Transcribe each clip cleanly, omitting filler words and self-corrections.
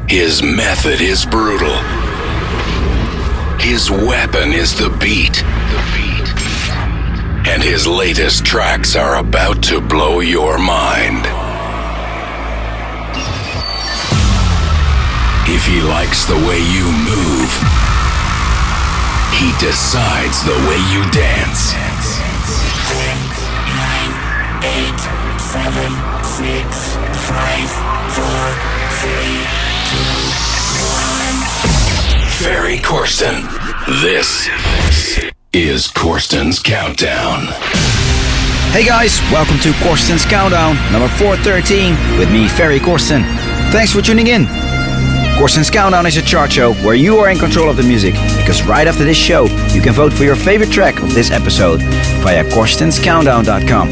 His method is brutal. His weapon is the beat. And his latest tracks are about to blow your mind. If he likes the way you move, he decides the way you dance. 10, 9, 8, 7, 6, 5, 4, 3, 2, 1. Ferry Corsten. This is Corsten's Countdown. Hey guys, welcome to Corsten's Countdown, number 413, with me, Ferry Corsten. Thanks for tuning in. Corsten's Countdown is a chart show where you are in control of the music, because right after this show, you can vote for your favorite track of this episode via CORSTEN'S.countdown.com.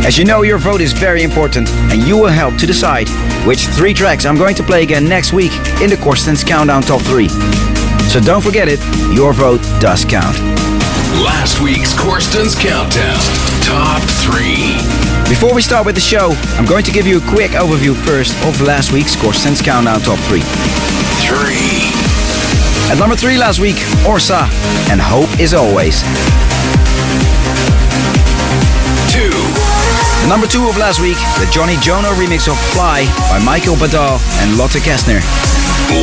As you know, your vote is very important, and you will help to decide which 3 tracks I'm going to play again next week in the Corsten's Countdown Top 3. So don't forget it, your vote does count. Last week's Corsten's Countdown, Top 3. Before we start with the show, I'm going to give you a quick overview first of last week's Corsten's Countdown Top 3. 3. At number 3 last week, Orsa and Hope Is Always. 2. The number 2 of last week, the Johnny Jono remix of Fly by Michael Badal and Lotte Kestner. 1.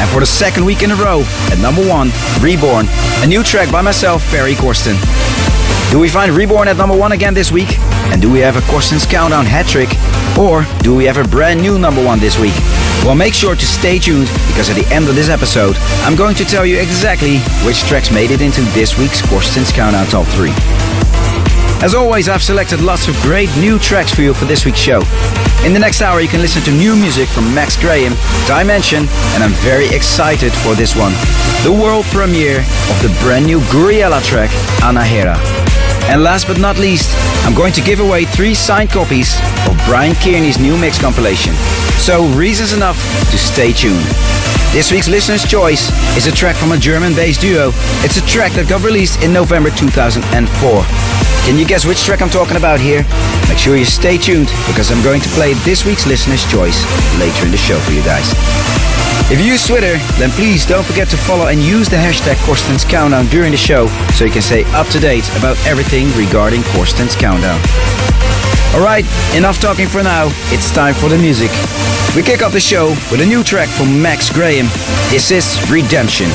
And for the second week in a row, at number 1, Reborn, a new track by myself, Ferry Corsten. Do we find Reborn at number 1 again this week? And do we have a Corsten's Countdown hat-trick? Or do we have a brand new number 1 this week? Well, make sure to stay tuned, because at the end of this episode, I'm going to tell you exactly which tracks made it into this week's Corsten's Countdown Top 3. As always, I've selected lots of great new tracks for you for this week's show. In the next hour, you can listen to new music from Max Graham, Dimension, and I'm very excited for this one, the world premiere of the brand new Gouryella track, Anahera. And last but not least, I'm going to give away 3 signed copies of Brian Kearney's new mix compilation. So, reasons enough to stay tuned. This week's listener's choice is a track from a German-based duo. It's a track that got released in November 2004. Can you guess which track I'm talking about here? Make sure you stay tuned, because I'm going to play this week's listener's choice later in the show for you guys. If you use Twitter, then please don't forget to follow and use the hashtag Corsten's Countdown during the show, so you can stay up to date about everything regarding Corsten's Countdown. Alright, enough talking for now, it's time for the music. We kick off the show with a new track from Max Graham. This is Redemption.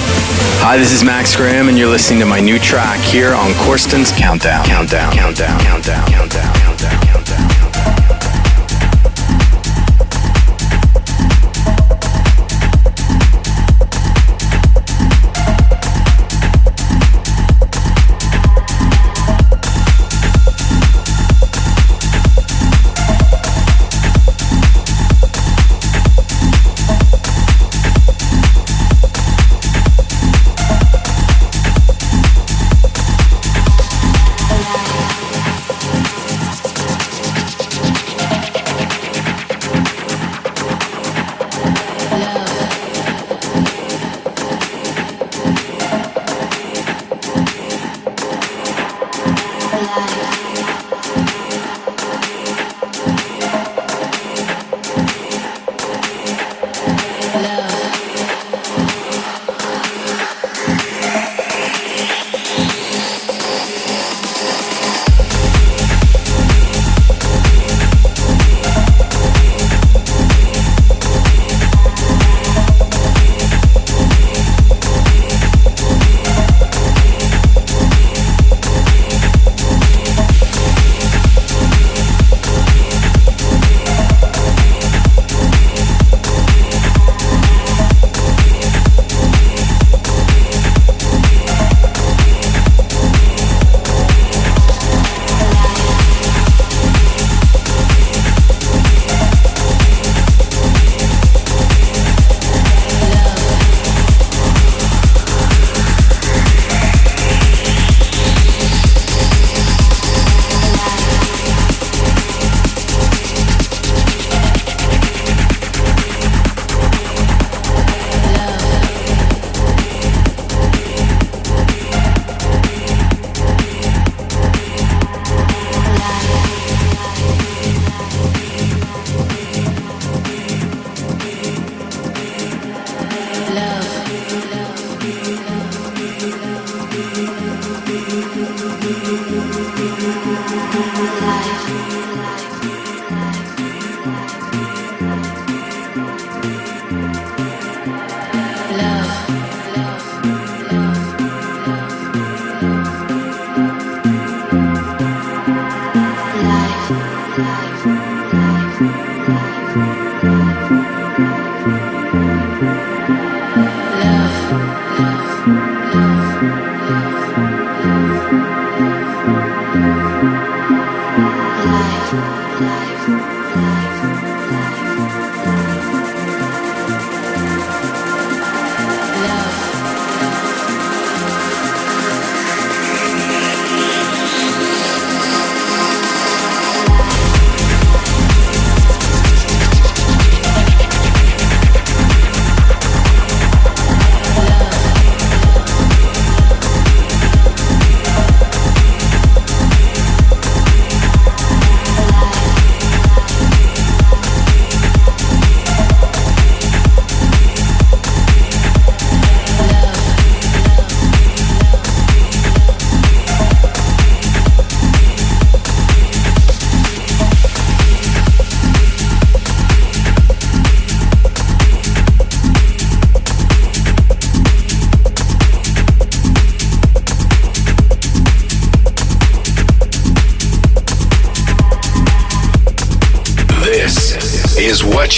Hi, this is Max Graham, and you're listening to my new track here on Corsten's Countdown. Countdown, countdown, countdown, countdown, countdown, countdown.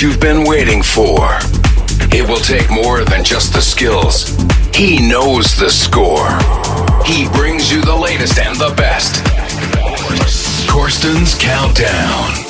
You've been waiting for. It will take more than just the skills. He knows the score. He brings you the latest and the best. Corsten's Countdown.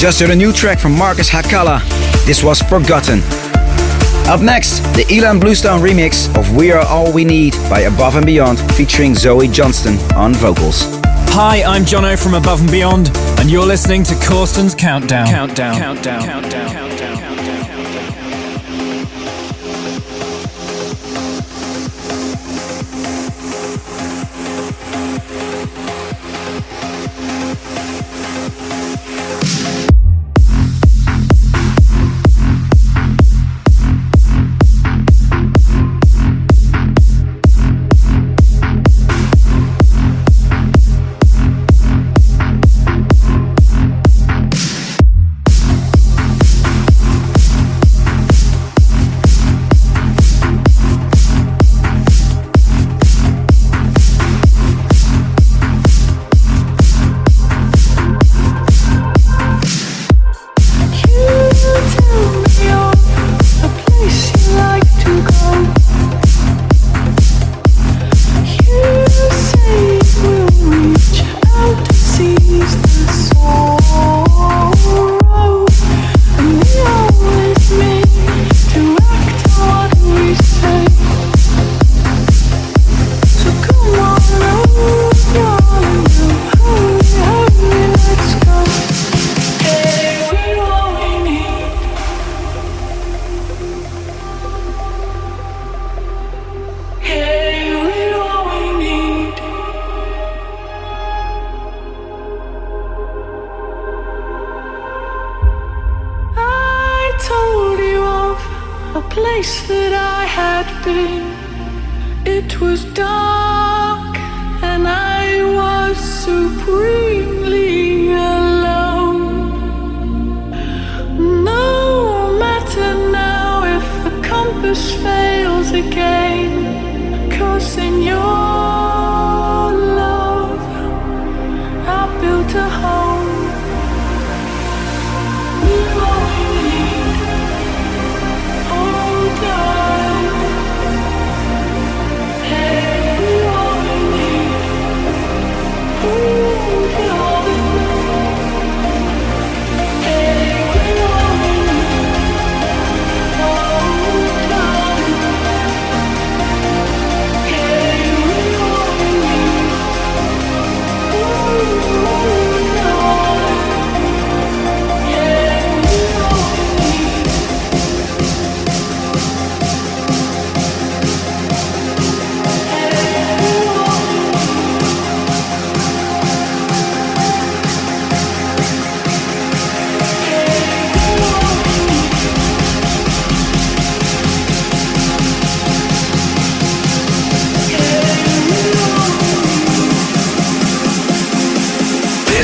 just heard a new track from Markus Hakala. This was Forgotten. Up next, the Ilan Bluestone remix of We Are All We Need by Above and Beyond featuring Zoe Johnston on vocals. Hi, I'm Jono from Above and Beyond, and you're listening to Corsten's Countdown.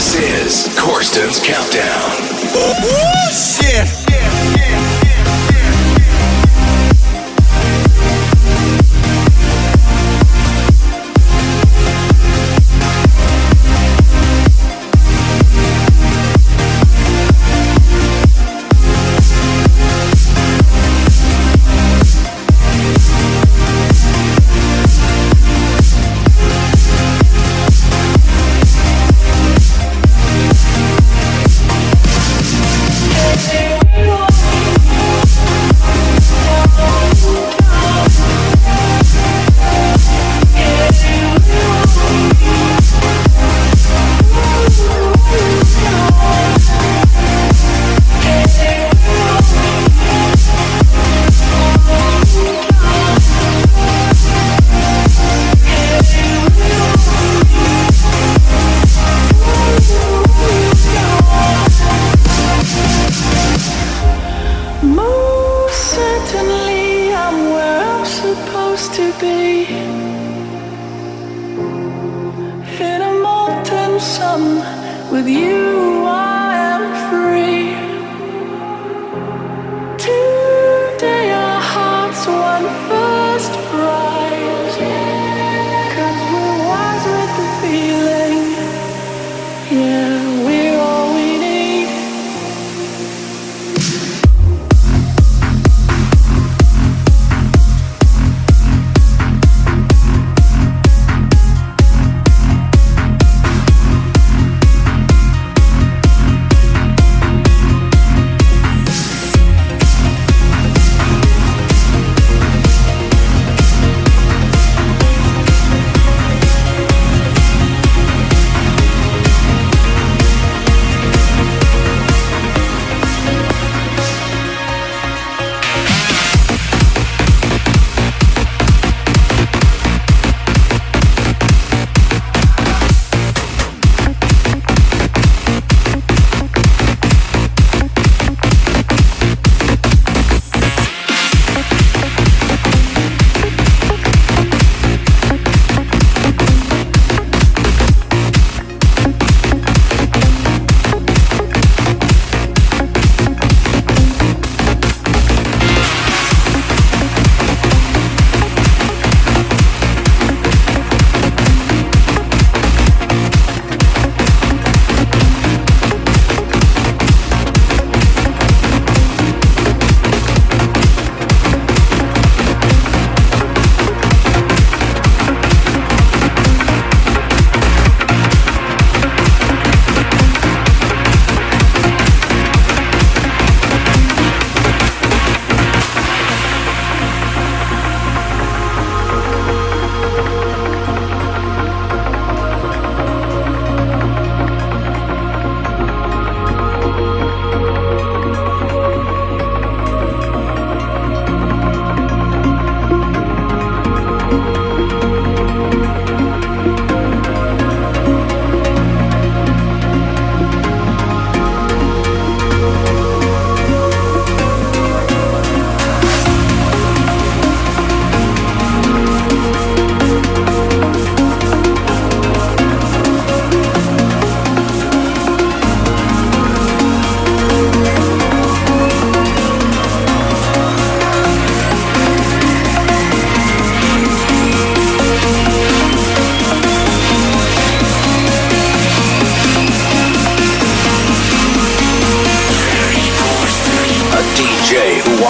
This is Corsten's Countdown. Shit!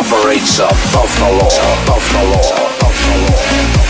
operates above the law, above the law, above the law.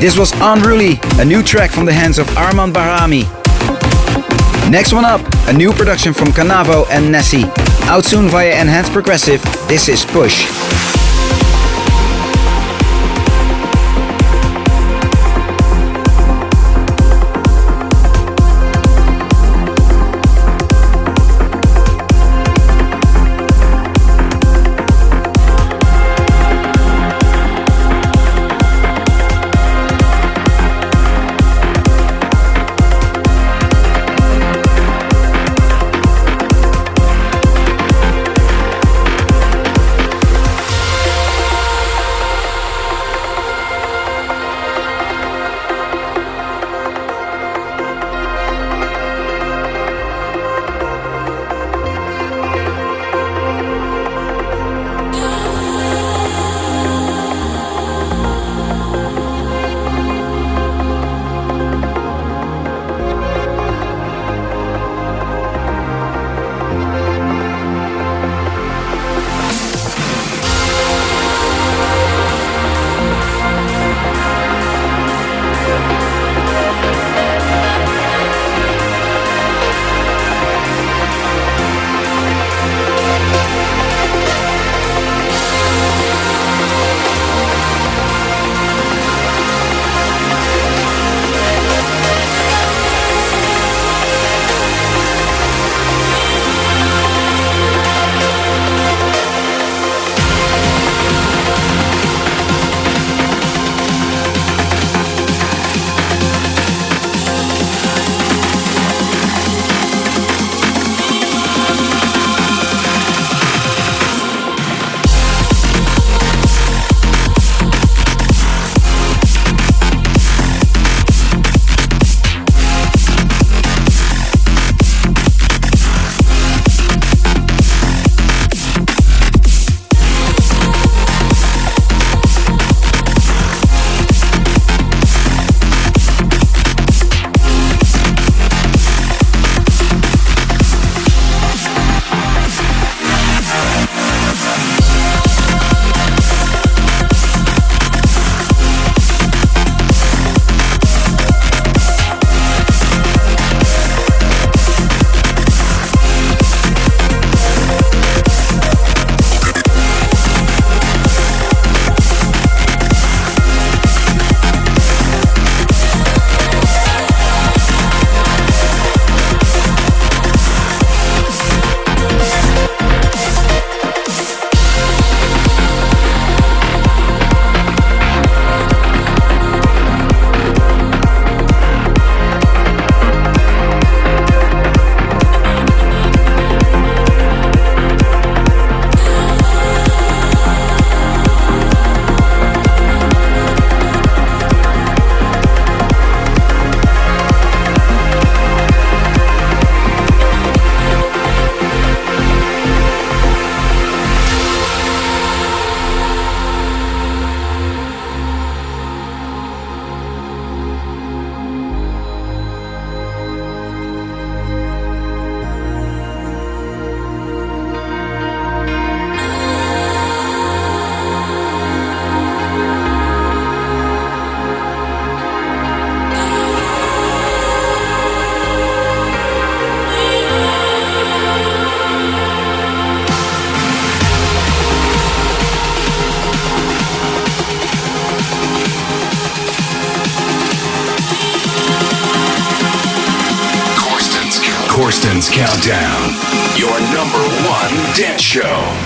This was Unruly, a new track from the hands of Arman Bahrami. Next one up, a new production from Cannavo and Nesse. Out soon via Enhanced Progressive, this is Push. Corsten's Countdown, your number one dance show.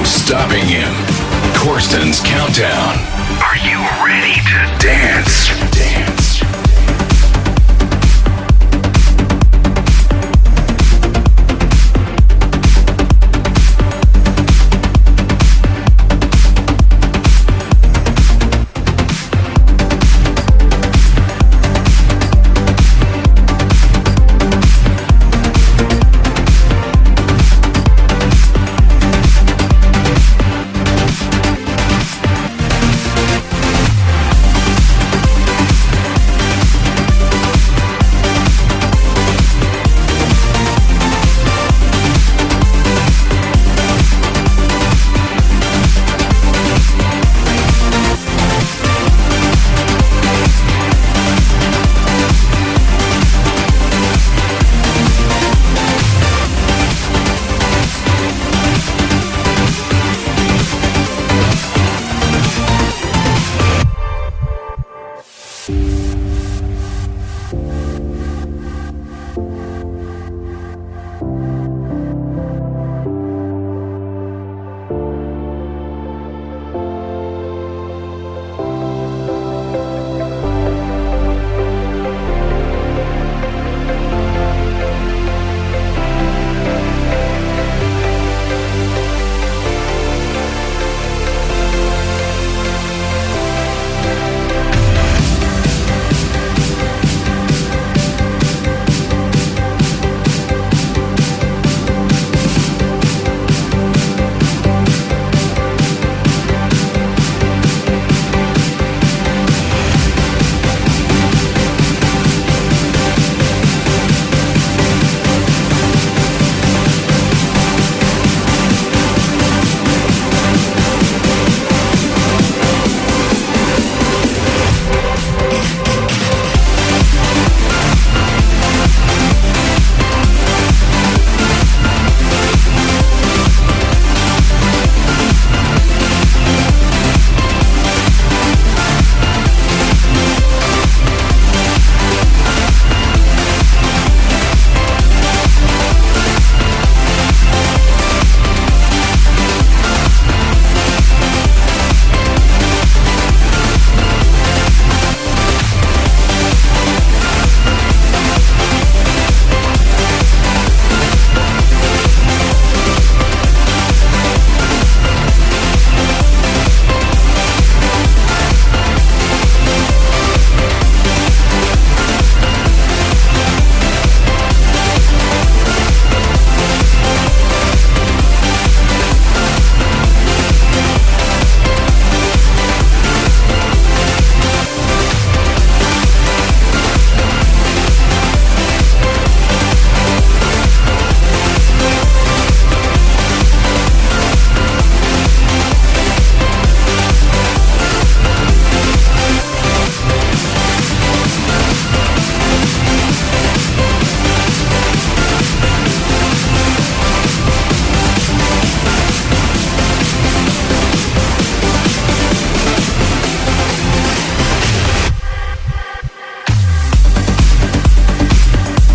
Stopping him. Corsten's Countdown. Are you ready to dance? Dance.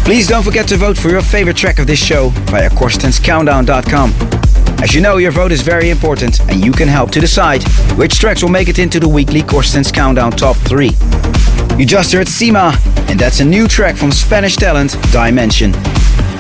Please don't forget to vote for your favorite track of this show via CORSTEN'S.com. As you know, your vote is very important and you can help to decide which tracks will make it into the weekly Corsten's Countdown Top 3. You just heard Cima, and that's a new track from Spanish talent Dimension.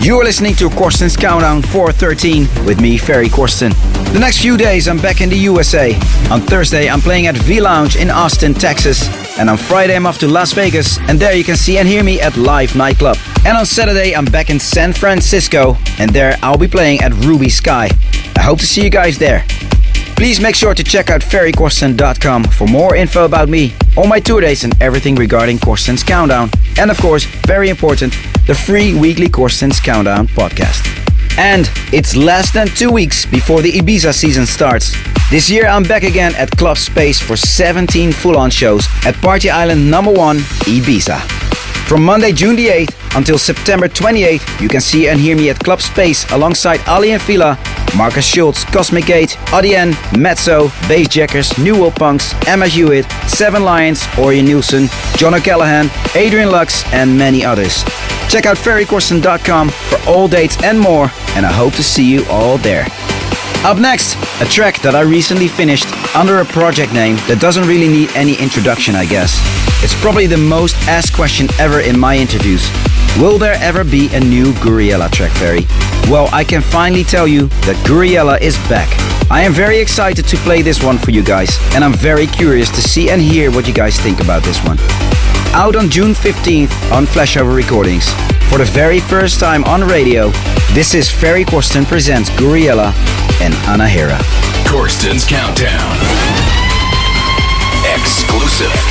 You are listening to Corsten's Countdown 413 with me, Ferry Corsten. The next few days I'm back in the USA. On Thursday I'm playing at V-Lounge in Austin, Texas. And on Friday I'm off to Las Vegas, and there you can see and hear me at Live Nightclub. And on Saturday I'm back in San Francisco, and there I'll be playing at Ruby Sky. I hope to see you guys there. Please make sure to check out ferrycorsten.com for more info about me, all my tour dates and everything regarding Corsten's Countdown. And of course, very important, the free weekly Corsten's Countdown podcast. And it's less than 2 weeks before the Ibiza season starts. This year I'm back again at Club Space for 17 full-on shows at Party Island number 1, Ibiza. From Monday, June the 8th until September 28th, you can see and hear me at Club Space alongside Ali and Fila, Markus Schultz, Cosmic Gate, Adien, Mezzo, Bassjackers, New World Punks, Emma Hewitt, Seven Lions, Orion Nielsen, John O'Callaghan, Adrian Lux, and many others. Check out ferrycorsten.com for all dates and more, and I hope to see you all there. Up next, a track that I recently finished under a project name that doesn't really need any introduction, I guess. It's probably the most asked question ever in my interviews. Will there ever be a new Gouryella track, Ferry? Well, I can finally tell you that Gouryella is back. I am very excited to play this one for you guys, and I'm very curious to see and hear what you guys think about this one. Out on June 15th on Flashover Recordings. For the very first time on radio, this is Ferry Corsten presents Gouryella and Anahera. Corsten's Countdown. Exclusive.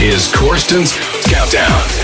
is Corsten's Countdown.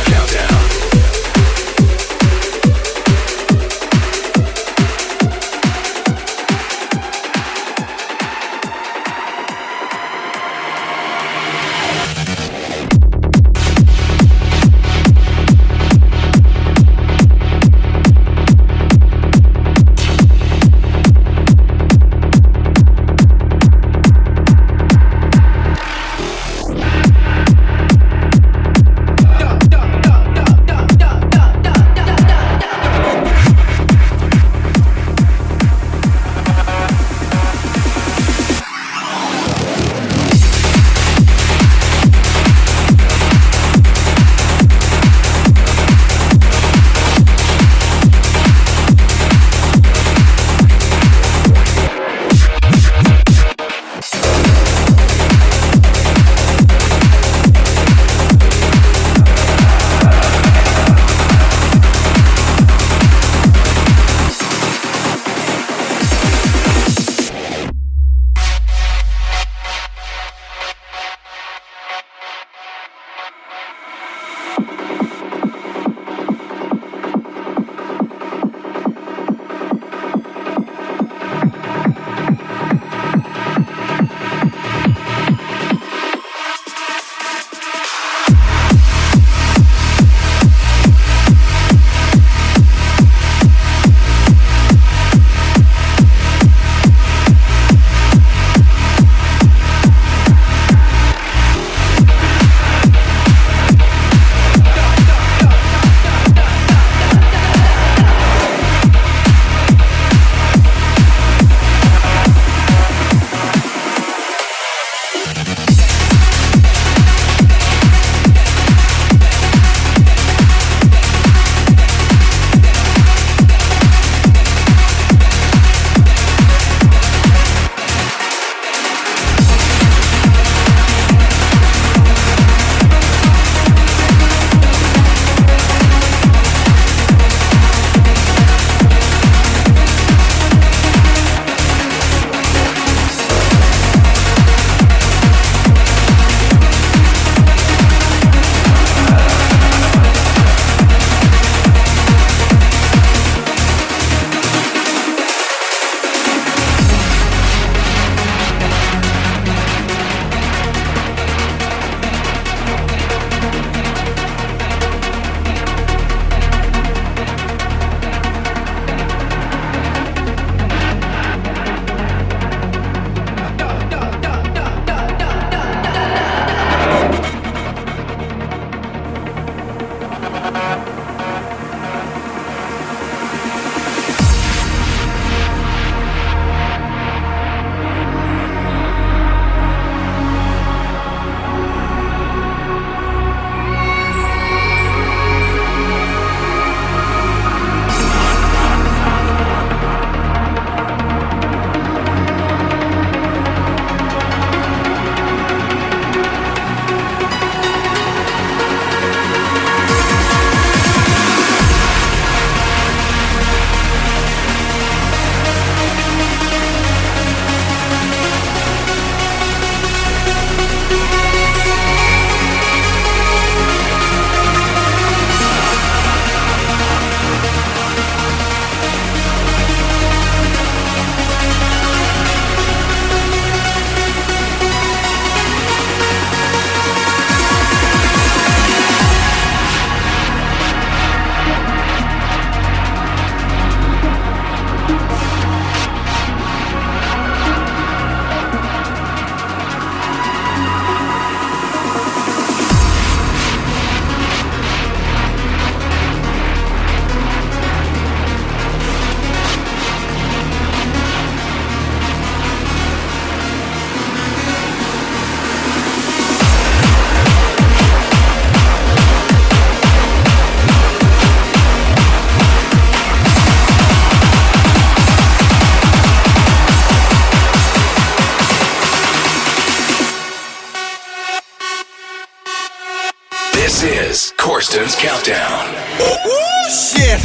This is Corsten's Countdown. Ooh, shit.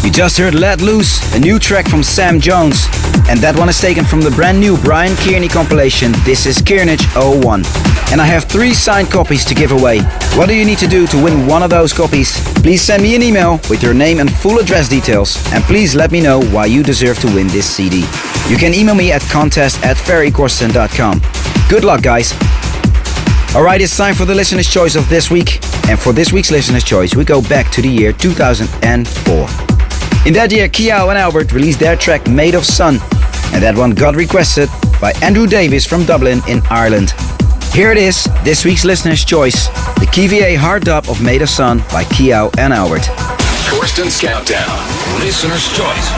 You just heard Let Loose, a new track from Sam Jones. And that one is taken from the brand new Brian Kearney compilation, This is Kearnage 01. And I have 3 signed copies to give away. What do you need to do to win one of those copies? Please send me an email with your name and full address details. And please let me know why you deserve to win this CD. You can email me at contest@ferrycorsten.com. Good luck, guys. Alright, it's time for the listener's choice of this week. And for this week's listener's choice, we go back to the year 2004. In that year, Kyau and Albert released their track Made of Sun. And that one got requested by Andrew Davis from Dublin in Ireland. Here it is, this week's listener's choice, the KVA hard dub of Made of Sun by Kyau and Albert. Corsten's Countdown, listener's choice.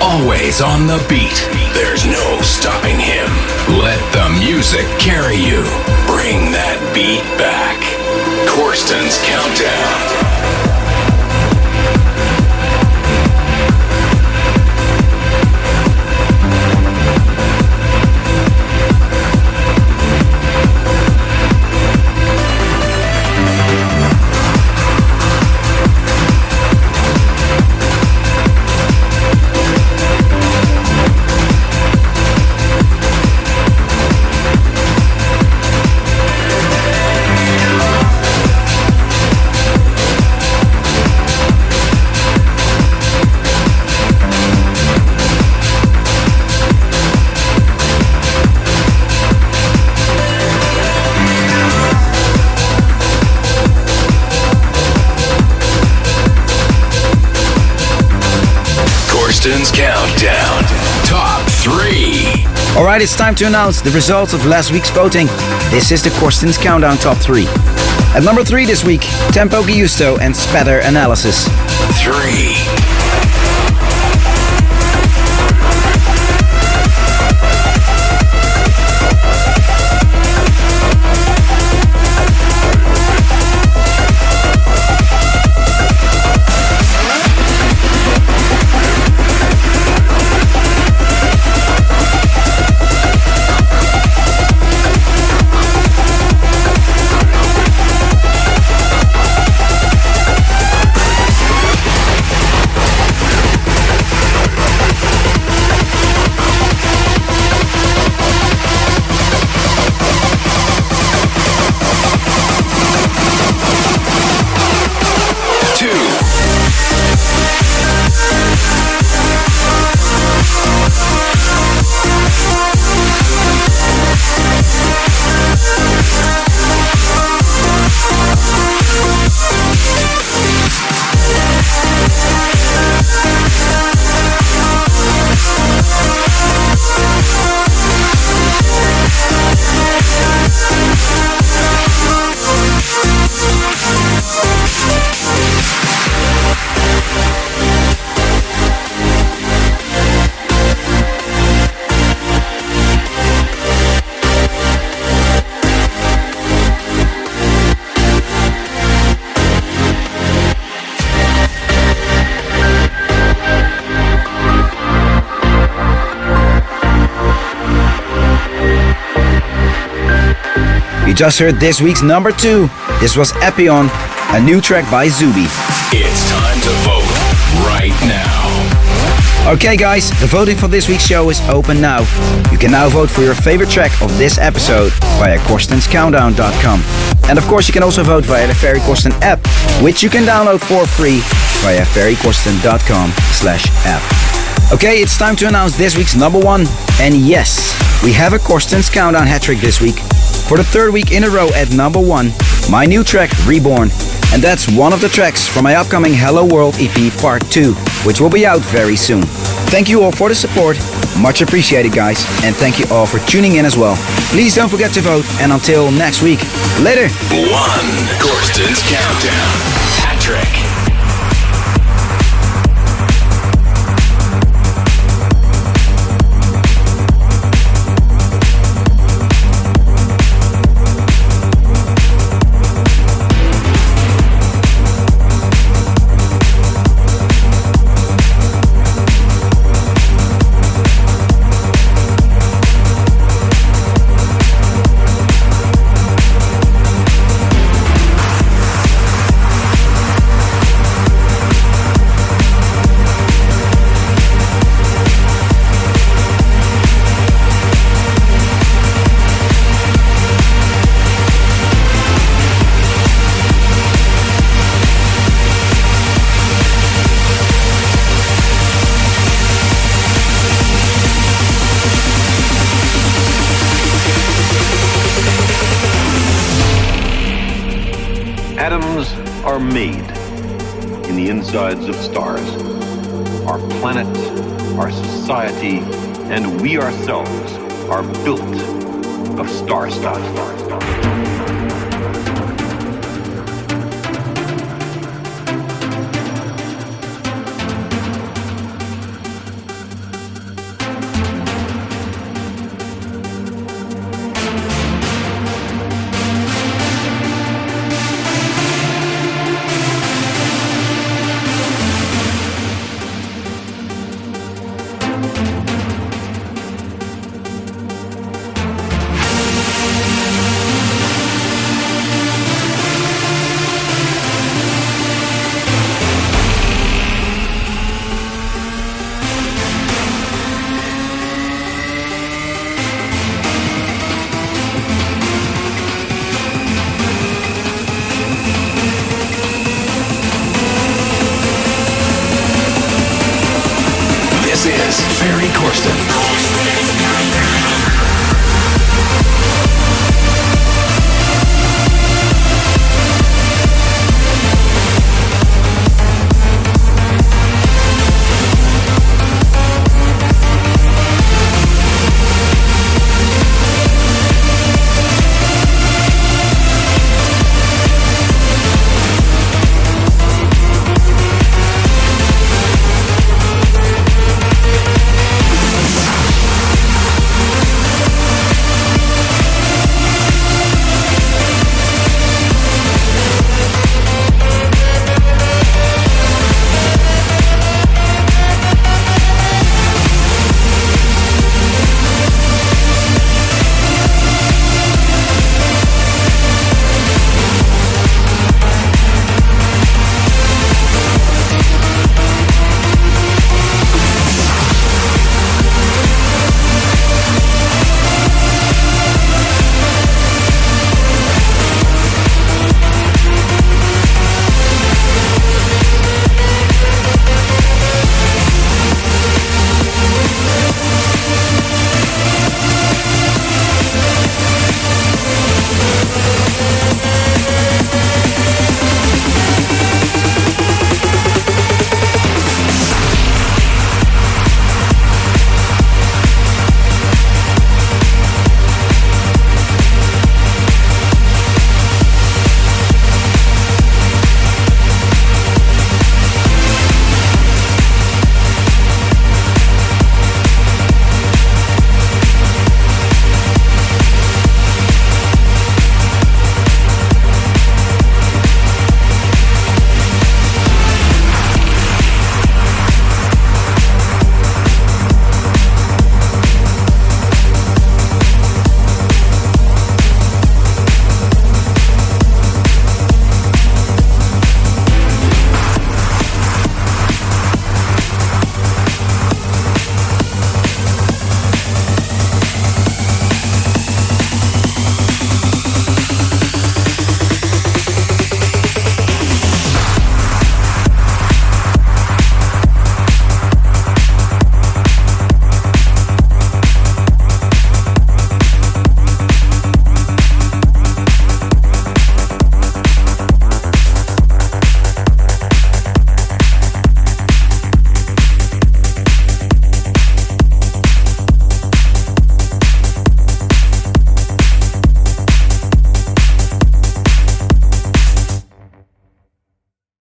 Always on the beat, there's no stopping him. Let the music carry you. Bring that beat back. Corsten's Countdown. Alright, it's time to announce the results of last week's voting. This is the Corsten's Countdown Top 3. At number 3 this week, Tempo Giusto and Spatter Analysis. 3. Just heard this week's number 2. This was Epyon, a new track by Zuubi. It's time to vote right now. Okay guys, the voting for this week's show is open now. You can now vote for your favorite track of this episode via CORSTEN'SCountdown.com. And of course you can also vote via the Ferry Corsten app, which you can download for free via ferrycorsten.com/app. Okay, it's time to announce this week's number 1. And yes, we have a Corsten's Countdown hat-trick this week. For the 3rd week in a row at number 1, my new track Reborn. And that's one of the tracks from my upcoming Hello World EP Part 2, which will be out very soon. Thank you all for the support, much appreciated guys, and thank you all for tuning in as well. Please don't forget to vote, and until next week, later! 1. Corsten's Countdown. Hat-trick. Atoms are made in the insides of stars. Our planet, our society, and we ourselves are built of star stuff. Ferry Corsten.